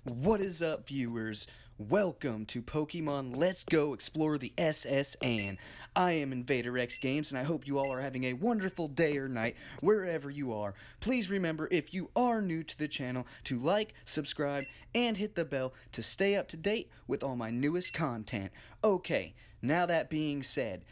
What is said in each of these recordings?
What is up, viewers? Welcome to Pokemon Let's Go Explore the SSN. I am Invader X Games, and I hope you all are having a wonderful day or night wherever you are. Please remember, if you are new to the channel, to like, subscribe, and hit the bell to stay up to date with all my newest content. Okay, now that being said,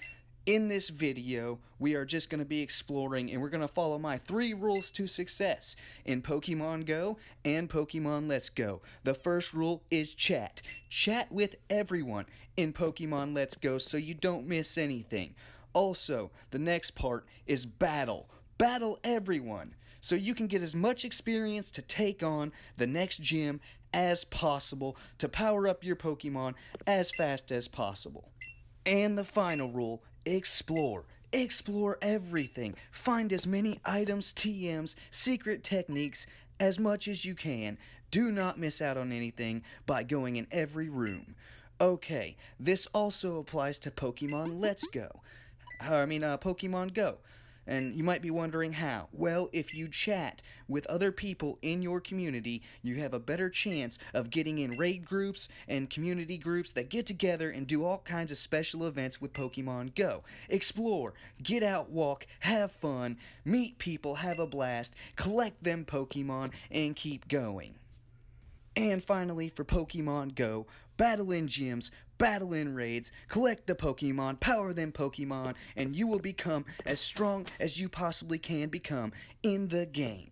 in this video, we are just going to be exploring, and we're going to follow my 3 rules to success in Pokemon Go and Pokemon Let's Go. The first rule is chat. Chat with everyone in Pokemon Let's Go so you don't miss anything. Also, the next part is battle. Battle everyone so you can get as much experience to take on the next gym as possible to power up your Pokemon as fast as possible. And the final rule, explore. Explore everything. Find as many items, TMs, secret techniques as much as you can. Do not miss out on anything by going in every room. Okay, this also applies to Pokemon Let's Go. Pokemon Go. And you might be wondering how. Well, if you chat with other people in your community, you have a better chance of getting in raid groups and community groups that get together and do all kinds of special events with Pokemon Go. Explore, get out, walk, have fun, meet people, have a blast, collect them Pokemon, and keep going. And finally, for Pokemon Go, battle in gyms, battle in raids, collect the Pokemon, power them Pokemon, and you will become as strong as you possibly can become in the game.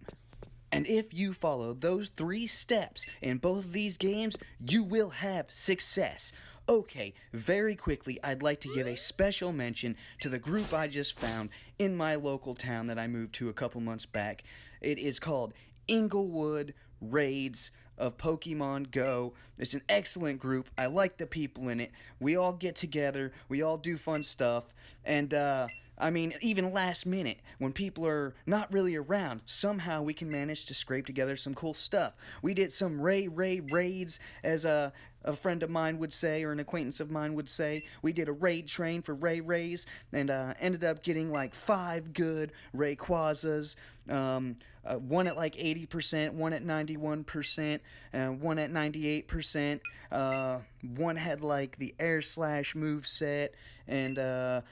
And if you follow those 3 steps in both of these games, you will have success. Okay, very quickly, I'd like to give a special mention to the group I just found in my local town that I moved to a couple months back. It is called Inglewood Raids of Pokemon Go. It's an excellent group. I like the people in it. We all get together, we all do fun stuff, and even last minute, when people are not really around, somehow we can manage to scrape together some cool stuff. We did some raids, as a friend of mine would say, or an acquaintance of mine would say. We did a raid train for Rays, and ended up getting like 5 good Rayquazas, one at like 80%, one at 91%, one at 98%, one had like the Air Slash moveset, and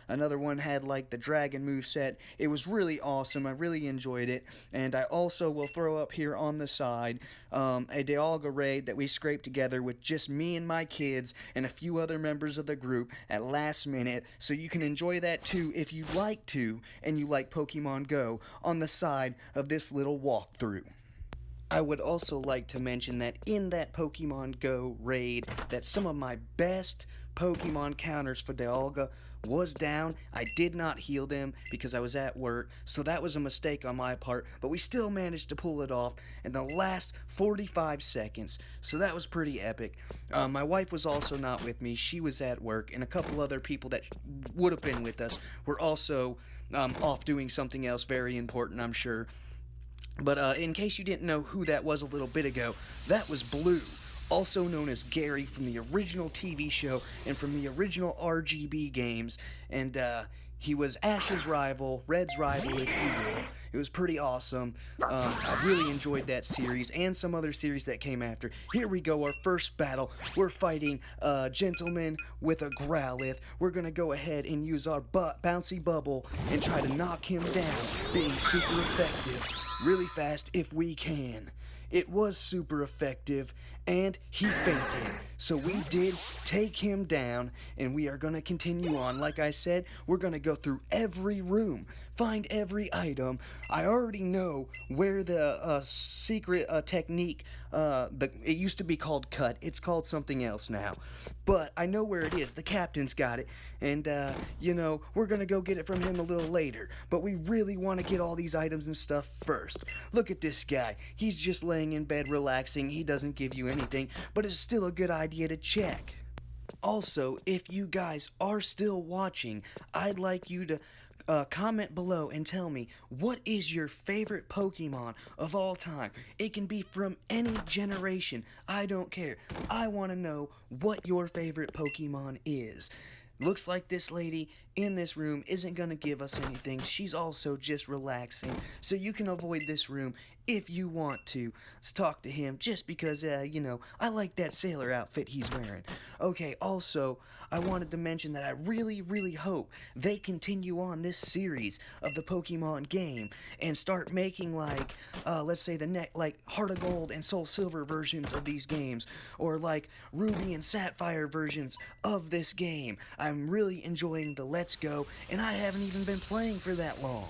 another one had like the Dragon moveset. It was really awesome. I really enjoyed it, and I also will throw up here on the side a Dialga raid that we scraped together with just me and my kids and a few other members of the group at last minute, so you can enjoy that too if you'd like to, and you like Pokemon Go, on the side of this little walkthrough. I would also like to mention that in that Pokemon Go raid, that some of my best Pokemon counters for Dialga was down. I did not heal them because I was at work, so that was a mistake on my part, but we still managed to pull it off in the last 45 seconds, so that was pretty epic. My wife was also not with me. She was at work, and a couple other people that would have been with us were also off doing something else very important, I'm sure. But in case you didn't know who that was a little bit ago, that was Blue, also known as Gary from the original TV show and from the original RGB games, and he was Ash's rival, Red's rival, if you will. It was pretty awesome. I really enjoyed that series and some other series that came after. Here we go, our first battle. We're fighting a gentleman with a Growlithe. We're going to go ahead and use our bouncy bubble and try to knock him down, being super effective. Really fast if we can. It was super effective, and he fainted. So we did take him down, and we are going to continue on. Like I said, we're going to go through every room, find every item. I already know where the secret technique, it used to be called Cut. It's called something else now. But I know where it is. The captain's got it, and, we're going to go get it from him a little later. But we really want to get all these items and stuff first. Look at this guy. He's just laying in bed relaxing. He doesn't give you anything, but it's still a good idea to check. Also, if you guys are still watching, I'd like you to comment below and tell me, what is your favorite Pokemon of all time? It can be from any generation. I don't care. I want to know what your favorite Pokemon is. Looks like this lady in this room isn't going to give us anything. She's also just relaxing. So you can avoid this room if you want to. Let's talk to him just because, I like that sailor outfit he's wearing. Okay, also, I wanted to mention that I really, really hope they continue on this series of the Pokemon game and start making, let's say like Heart of Gold and Soul Silver versions of these games, or like Ruby and Sapphire versions of this game. I'm really enjoying the Let's Go, and I haven't even been playing for that long.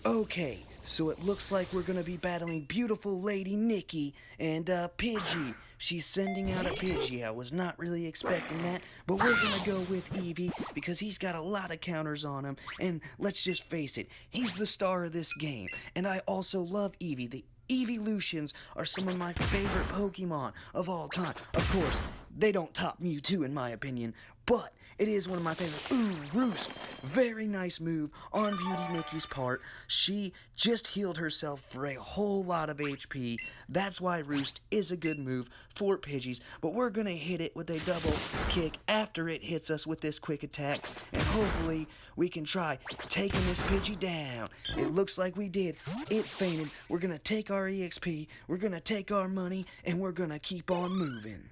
Okay, so it looks like we're gonna be battling beautiful Lady Nikki and Pidgey. She's sending out a Pidgey. I was not really expecting that, but we're gonna go with Eevee because he's got a lot of counters on him, and let's just face it, he's the star of this game. And I also love Eevee. The Eeveelutions are some of my favorite Pokemon of all time. Of course, they don't top Mewtwo in my opinion, but it is one of my favorite. Ooh, Roost. Very nice move on Beauty Nikki's part. She just healed herself for a whole lot of HP. That's why Roost is a good move for Pidgeys. But we're going to hit it with a double kick after it hits us with this quick attack. And hopefully we can try taking this Pidgey down. It looks like we did. It fainted. We're going to take our EXP. We're going to take our money. And we're going to keep on moving.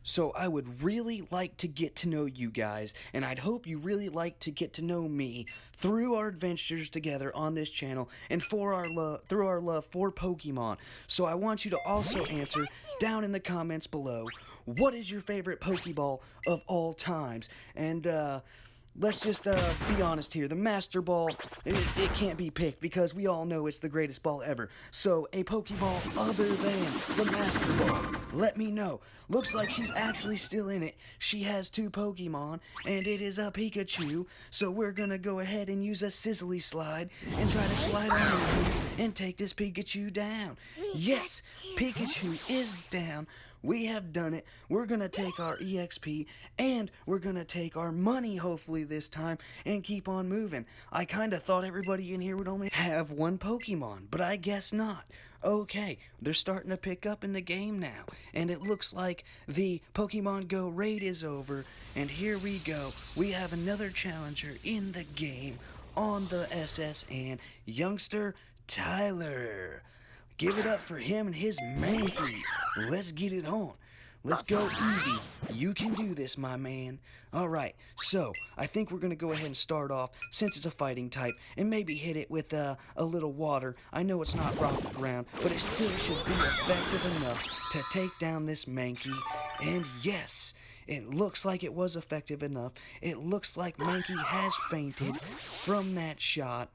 So I would really like to get to know you guys, and I'd hope you really like to get to know me through our adventures together on this channel and through our love for Pokemon. So I want you to also answer down in the comments below, what is your favorite Pokeball of all times? And let's just be honest here. The Master Ball, it can't be picked because we all know it's the greatest ball ever. So a Pokeball other than the Master Ball, let me know. Looks like she's actually still in it. She has 2 Pokemon, and it is a Pikachu. So we're gonna go ahead and use a Sizzly Slide and try to slide on over and take this Pikachu down. Yes, Pikachu is down. We have done it. We're going to take our EXP and we're going to take our money hopefully this time and keep on moving. I kind of thought everybody in here would only have 1 Pokemon, but I guess not. Okay, they're starting to pick up in the game now, and it looks like the Pokemon Go raid is over, and here we go. We have another challenger in the game on the SSN, youngster Tyler. Give it up for him and his Mankey. Let's get it on. Let's go, Eevee. You can do this, my man. Alright, so I think we're going to go ahead and start off, since it's a fighting type, and maybe hit it with a little water. I know it's not rock ground, but it still should be effective enough to take down this Mankey. And yes, it looks like it was effective enough. It looks like Mankey has fainted from that shot.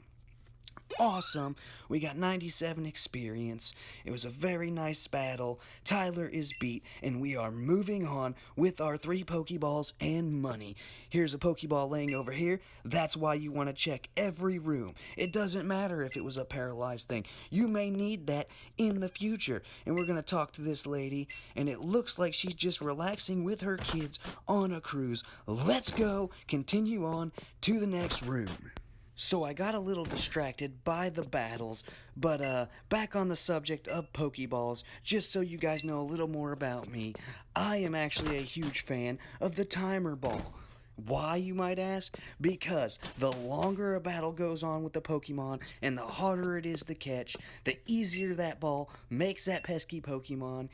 Awesome. We got 97 experience. It was a very nice battle. Tyler is beat, and we are moving on with our 3 Pokeballs and money. Here's a Pokeball laying over here. That's why you want to check every room. It doesn't matter if it was a paralyzed thing. You may need that in the future. And we're going to talk to this lady, and it looks like she's just relaxing with her kids on a cruise. Let's go. Continue on to the next room. So I got a little distracted by the battles, but back on the subject of Pokeballs, just so you guys know a little more about me, I am actually a huge fan of the Timer Ball. Why, you might ask? Because the longer a battle goes on with the Pokemon and the harder it is to catch, the easier that ball makes that pesky Pokemon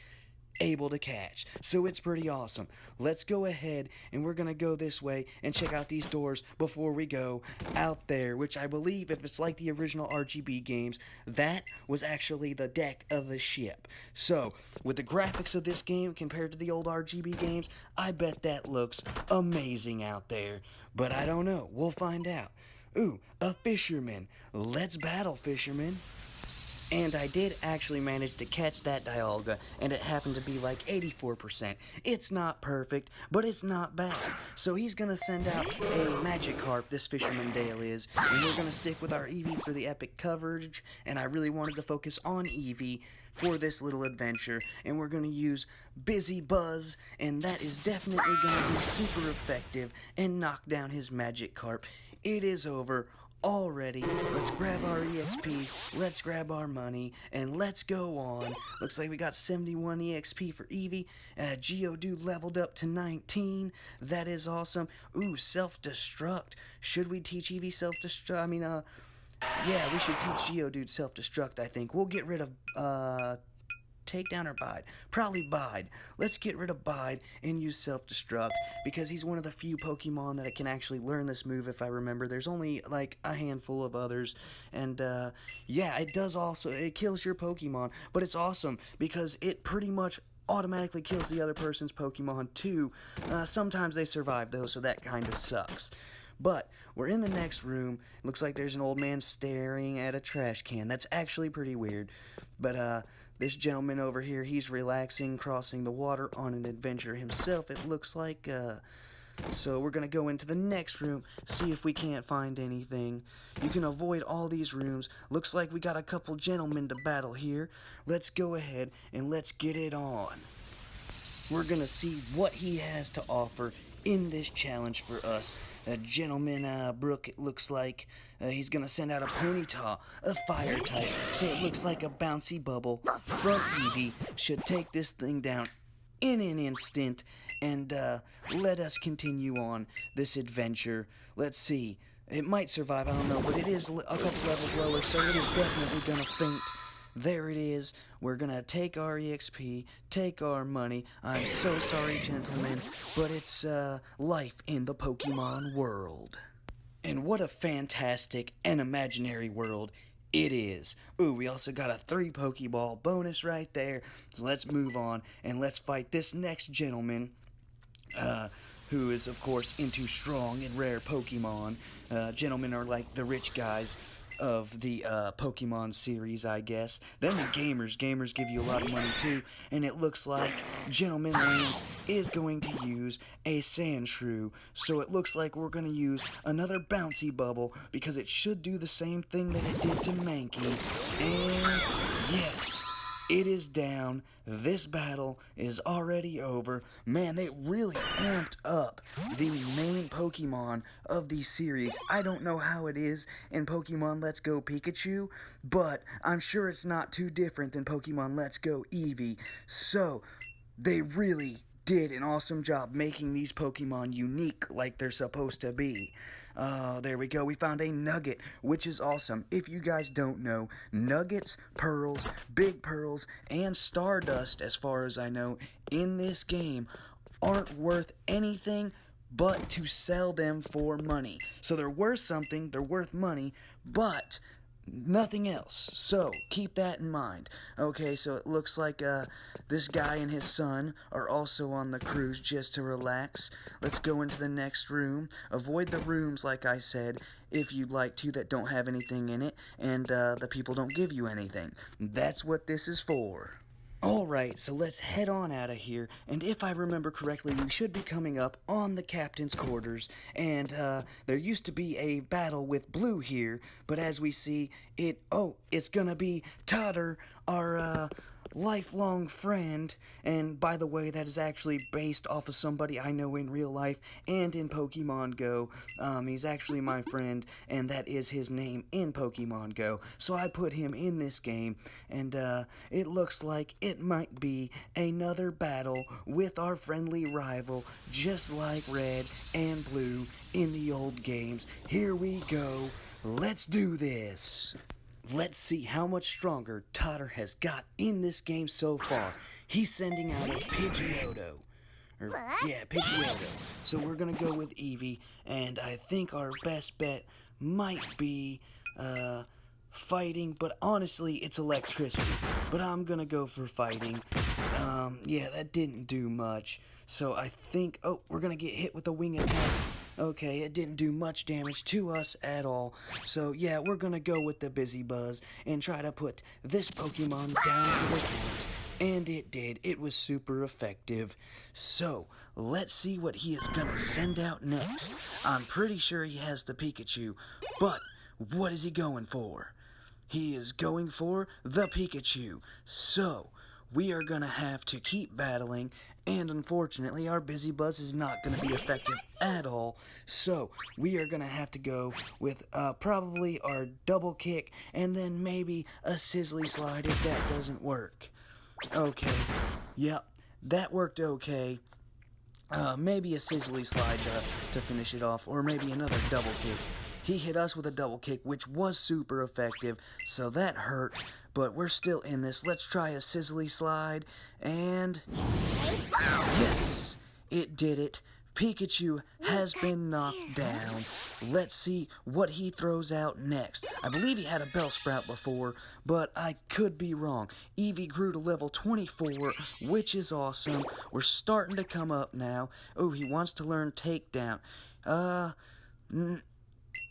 able to catch. So it's pretty awesome. Let's go ahead and we're gonna go this way and check out these doors before we go out there, which I believe, if it's like the original RGB games, that was actually the deck of the ship. So with the graphics of this game compared to the old RGB games, I bet that looks amazing out there. But I don't know. We'll find out. Ooh, a fisherman. Let's battle, fisherman. And I did actually manage to catch that Dialga, and it happened to be like 84%. It's not perfect, but it's not bad. So he's going to send out a Magikarp, this Fisherman Dale is, and we're going to stick with our Eevee for the epic coverage, and I really wanted to focus on Eevee for this little adventure, and we're going to use Busy Buzz, and that is definitely going to be super effective and knock down his Magikarp. It is over already. Let's grab our EXP, let's grab our money, and let's go on. Looks like we got 71 EXP for Eevee. Geodude leveled up to 19. That is awesome. Ooh, self-destruct. Should we teach Eevee self-destruct? Yeah, we should teach Geodude self-destruct, I think. We'll get rid of, Takedown or Bide? Probably Bide. Let's get rid of Bide and use self-destruct because he's one of the few Pokemon that can actually learn this move if I remember. There's only like a handful of others. And yeah, it kills your Pokemon, but it's awesome because it pretty much automatically kills the other person's Pokemon too. Sometimes they survive though, so that kind of sucks. But we're in the next room. Looks like there's an old man staring at a trash can. That's actually pretty weird. But this gentleman over here, he's relaxing, crossing the water on an adventure himself, it looks like. So we're going to go into the next room, see if we can't find anything. You can avoid all these rooms. Looks like we got a couple gentlemen to battle here. Let's go ahead and let's get it on. We're going to see what he has to offer in this challenge for us. Gentleman Brook, it looks like he's going to send out a Ponyta, a fire type. So it looks like a bouncy bubble from Eevee should take this thing down in an instant. And let us continue on this adventure. Let's see. It might survive, I don't know, but it is a couple levels lower, so it is definitely going to faint. There it is. We're going to take our EXP, take our money. I'm so sorry, gentlemen, but it's life in the Pokemon world. And what a fantastic and imaginary world it is. Ooh, we also got a 3 Pokeball bonus right there. So let's move on and let's fight this next gentleman, who is, of course, into strong and rare Pokemon. Gentlemen are like the rich guys of the Pokemon series, I guess. Then the gamers give you a lot of money too, and it looks like Gentleman Lance is going to use a Sandshrew, so it looks like we're going to use another bouncy bubble because it should do the same thing that it did to Mankey. And yes, it is down. This battle is already over. Man, they really amped up the main Pokemon of the series. I don't know how it is in Pokemon Let's Go Pikachu, but I'm sure it's not too different than Pokemon Let's Go Eevee. So, they really did an awesome job making these Pokemon unique like they're supposed to be. There we go. We found a nugget, which is awesome. If you guys don't know, nuggets, pearls, big pearls, and stardust, as far as I know, in this game aren't worth anything but to sell them for money. So they're worth something, they're worth money, but nothing else. So keep that in mind. Okay, so it looks like this guy and his son are also on the cruise just to relax. Let's go into the next room. Avoid the rooms, like I said, if you'd like to, that don't have anything in it, and the people don't give you anything. That's what this is for. Alright, so let's head on out of here, and if I remember correctly, we should be coming up on the captain's quarters, and there used to be a battle with Blue here, but as we see, it's gonna be Totter, our lifelong friend, and by the way, that is actually based off of somebody I know in real life and in Pokemon Go. He's actually my friend, and that is his name in Pokemon Go, so I put him in this game, and it looks like it might be another battle with our friendly rival, just like Red and Blue in the old games. Here we go. Let's do this. Let's see how much stronger Totter has got in this game so far. He's sending out a Pidgeotto. Pidgeotto. So we're going to go with Eevee, and I think our best bet might be fighting, but honestly, it's electricity. But I'm going to go for fighting. Yeah, that didn't do much. So I think, we're going to get hit with a wing attack. Okay, it didn't do much damage to us at all. So yeah, we're gonna go with the Busy Buzz and try to put this Pokemon down to the ground. And it did. It was super effective. So, let's see what he is gonna send out next. I'm pretty sure he has the Pikachu, but what is he going for? He is going for the Pikachu. So, we are going to have to keep battling, and unfortunately our Busy Buzz is not going to be effective at all, so we are going to have to go with probably our double kick, and then maybe a Sizzly Slide if that doesn't work. Okay, yep, that worked okay. Maybe a Sizzly Slide to finish it off, or maybe another double kick. He hit us with a double kick, which was super effective, so that hurt, but we're still in this. Let's try a Sizzly Slide, and yes, it did it. Pikachu has been knocked down. Let's see what he throws out next. I believe he had a Bellsprout before, but I could be wrong. Eevee grew to level 24, which is awesome. We're starting to come up now. Oh, he wants to learn Takedown.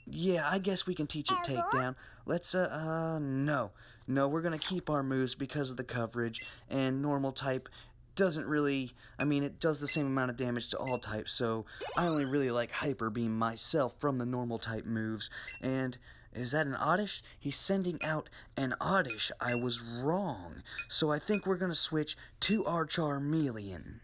Yeah, I guess we can teach it Takedown. Let's, no. No, we're gonna keep our moves because of the coverage, and normal type doesn't really, I mean, it does the same amount of damage to all types, so I only really like Hyper Beam myself from the normal type moves. And is that an Oddish? He's sending out an Oddish. I was wrong. So I think we're going to switch to our Charmeleon.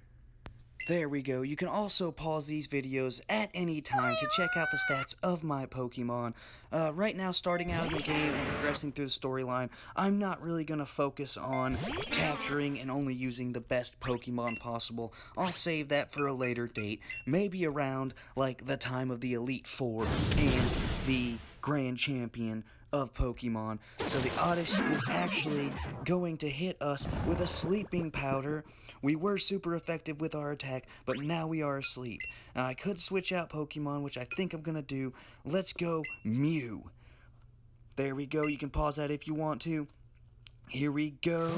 There we go. You can also pause these videos at any time to check out the stats of my Pokemon. Right now, starting out in the game and progressing through the storyline, I'm not really going to focus on capturing and only using the best Pokemon possible. I'll save that for a later date, maybe around, like, the time of the Elite Four and the Grand Champion of Pokemon. So the Oddish is actually going to hit us with a sleeping powder. We were super effective with our attack, but now we are asleep. Now I could switch out Pokemon, which I think I'm gonna do. Let's go Mew. There we go. You can pause that if you want to. Here we go.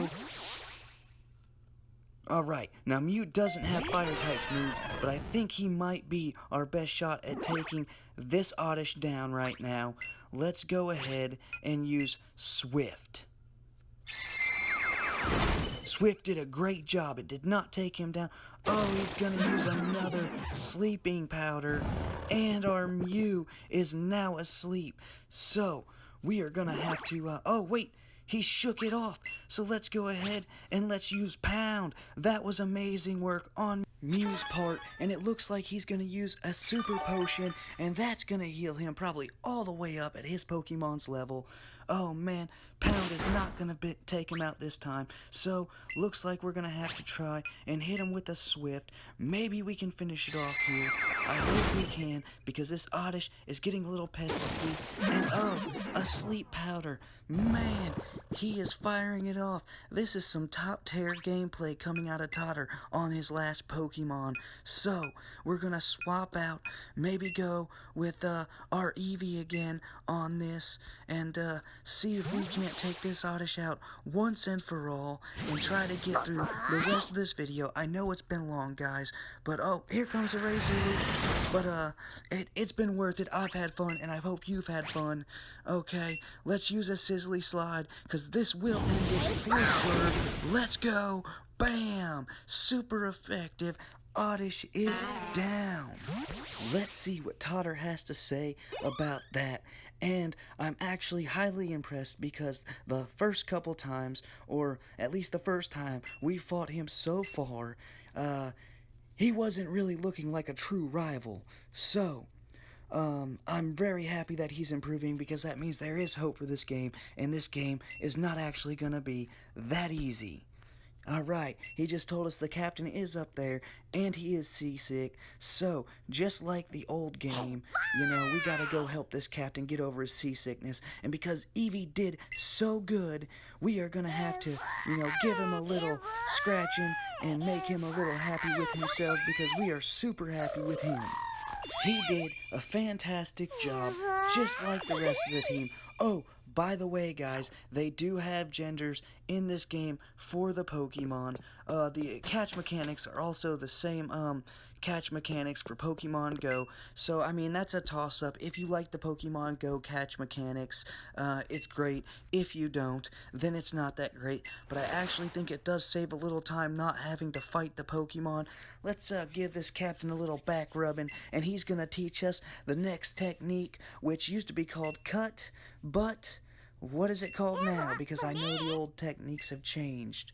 Alright, now Mew doesn't have fire types moves, but I think he might be our best shot at taking this Oddish down right now. Let's go ahead and use Swift. Swift did a great job. It did not take him down. Oh, he's going to use another sleeping powder. And our Mew is now asleep. So, we are going to have to... oh, wait. He shook it off. So let's go ahead and let's use Pound. That was amazing work on Mew's part. And it looks like he's going to use a Super Potion. And that's going to heal him probably all the way up at his Pokemon's level. Oh man, Pound is not going to take him out this time. So, looks like we're going to have to try and hit him with a Swift. Maybe we can finish it off here. I hope we can, because this Oddish is getting a little pesky. And oh, a Sleep Powder. Man, he is firing it off. This is some top-tier gameplay coming out of Totter on his last Pokemon. So, we're going to swap out, maybe go with our Eevee again on this, and see if we can't take this Oddish out once and for all, and try to get through the rest of this video. I know it's been long, guys, but oh, here comes a Razor. But it's been worth it. I've had fun, and I hope you've had fun. Okay, let's use a Sizzly Slide, because this will end this Flip Word. Let's go. Bam! Super effective. Oddish is down. Let's see what Totter has to say about that. And I'm actually highly impressed because the first couple times, or at least the first time we fought him so far, he wasn't really looking like a true rival. So, I'm very happy that he's improving, because that means there is hope for this game, and this game is not actually gonna be that easy. Alright, he just told us the captain is up there, and he is seasick, so, just like the old game, you know, we gotta go help this captain get over his seasickness, and because Eevee did so good, we are gonna have to, you know, give him a little scratching, and make him a little happy with himself, because we are super happy with him. He did a fantastic job, just like the rest of the team. Oh, by the way, guys, they do have genders in this game for the Pokemon. The catch mechanics are also the same catch mechanics for Pokemon Go. So, I mean, that's a toss-up. If you like the Pokemon Go catch mechanics, it's great. If you don't, then it's not that great. But I actually think it does save a little time not having to fight the Pokemon. Let's give this captain a little back rubbing, and he's going to teach us the next technique, which used to be called Cut, but what is it called now? Because I know the old techniques have changed.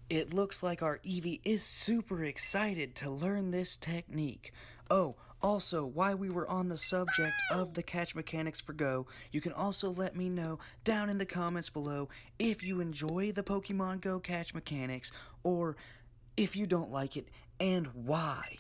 It looks like our Eevee is super excited to learn this technique. Oh, also, while we were on the subject of the catch mechanics for Go, you can also let me know down in the comments below if you enjoy the Pokemon Go catch mechanics, or if you don't like it, and why.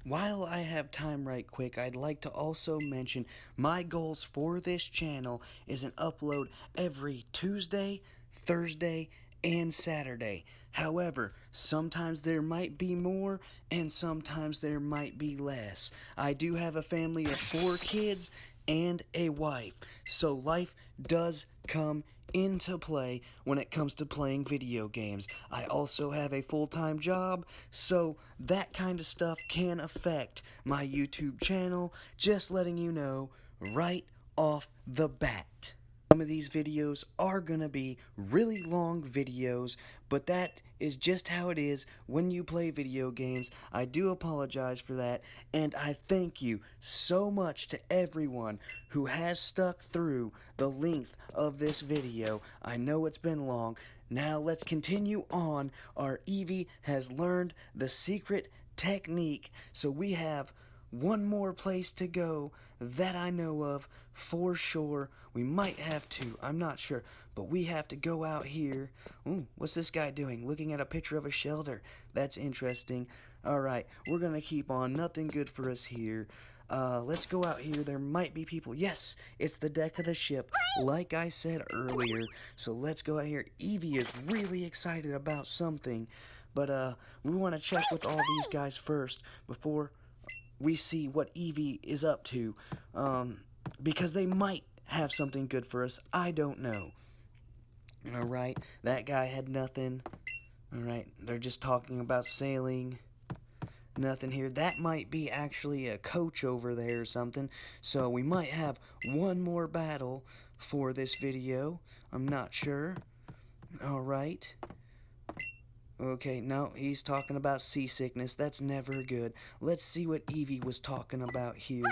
While I have time right quick, I'd like to also mention my goals for this channel is an upload every Tuesday, Thursday, and Saturday. However, sometimes there might be more and sometimes there might be less. I do have a family of 4 kids and a wife, so life does come into play when it comes to playing video games. I also have a full-time job, so that kind of stuff can affect my YouTube channel, just letting you know right off the bat. Some of these videos are gonna be really long videos, but that is just how it is when you play video games. I do apologize for that, and I thank you so much to everyone who has stuck through the length of this video. I know it's been long. Now let's continue on. Our Eevee has learned the secret technique, so we have one more place to go that I know of for sure. We might have two, I'm not sure, but we have to go out here. Ooh, what's this guy doing? Looking at a picture of a shelter. That's interesting. Alright, we're gonna keep on. Nothing good for us here. Let's go out here. There might be people. Yes, it's the deck of the ship, like I said earlier. So let's go out here. Eevee is really excited about something, but we want to check with all these guys first before we see what Eevee is up to, because they might have something good for us. I don't know. Alright, that guy had nothing. Alright, they're just talking about sailing. Nothing here. That might be actually a coach over there or something. So we might have one more battle for this video. I'm not sure. Alright. Okay, no, he's talking about seasickness. That's never good. Let's see what Eevee was talking about here.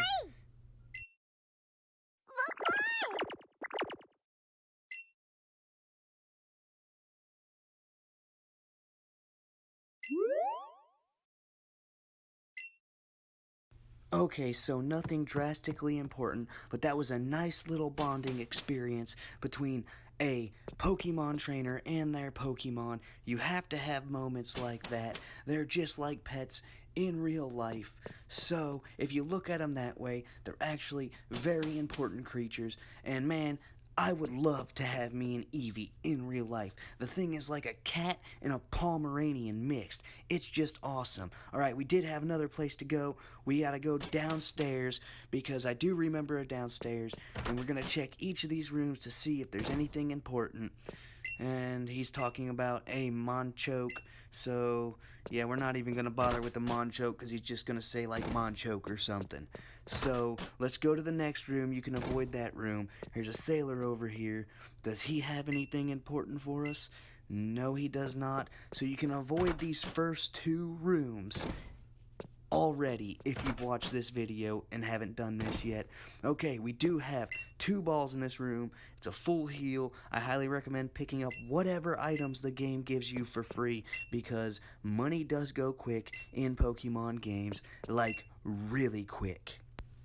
Okay, so nothing drastically important, but that was a nice little bonding experience between a Pokemon trainer and their Pokemon. You have to have moments like that. They're just like pets in real life. So, if you look at them that way, they're actually very important creatures. And man, I would love to have me and Eevee in real life. The thing is like a cat and a Pomeranian mixed. It's just awesome. Alright, we did have another place to go. We gotta go downstairs because I do remember a downstairs. And we're gonna check each of these rooms to see if there's anything important. And he's talking about a Monchoke. So, yeah, we're not even going to bother with the Monchoke because he's just going to say, like, Monchoke or something. So, let's go to the next room. You can avoid that room. There's a sailor over here. Does he have anything important for us? No, he does not. So you can avoid these first 2 rooms already if you've watched this video and haven't done this yet. Okay, we do have 2 balls in this room. It's a full heal. I highly recommend picking up whatever items the game gives you for free because money does go quick in Pokemon games, like really quick.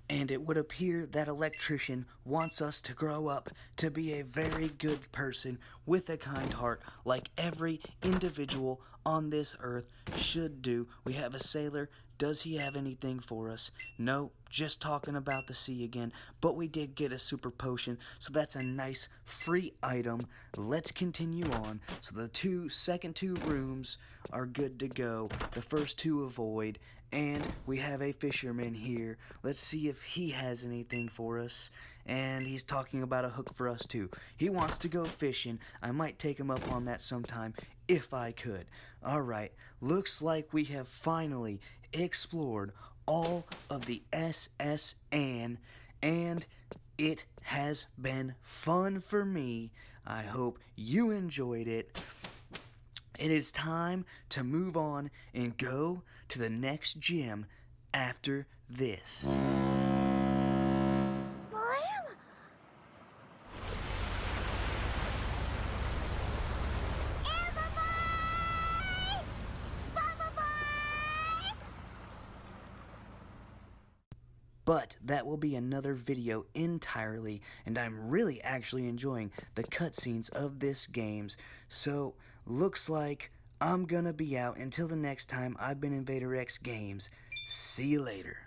And it would appear that Electrician wants us to grow up to be a very good person with a kind heart, like every individual on this earth should do. We have a sailor. Does he have anything for us? No, just talking about the sea again. But we did get a super potion, so that's a nice free item. Let's continue on. So the second two rooms are good to go. The first 2 avoid. And we have a fisherman here. Let's see if he has anything for us. And he's talking about a hook for us too. He wants to go fishing. I might take him up on that sometime if I could. Alright, looks like we have finally explored all of the SS and it has been fun for me. I hope you enjoyed it. It is time to move on and go to the next gym after this. But that will be another video entirely, and I'm really actually enjoying the cutscenes of this games. So, looks like I'm gonna be out until the next time. I've been Invader X Games. See you later.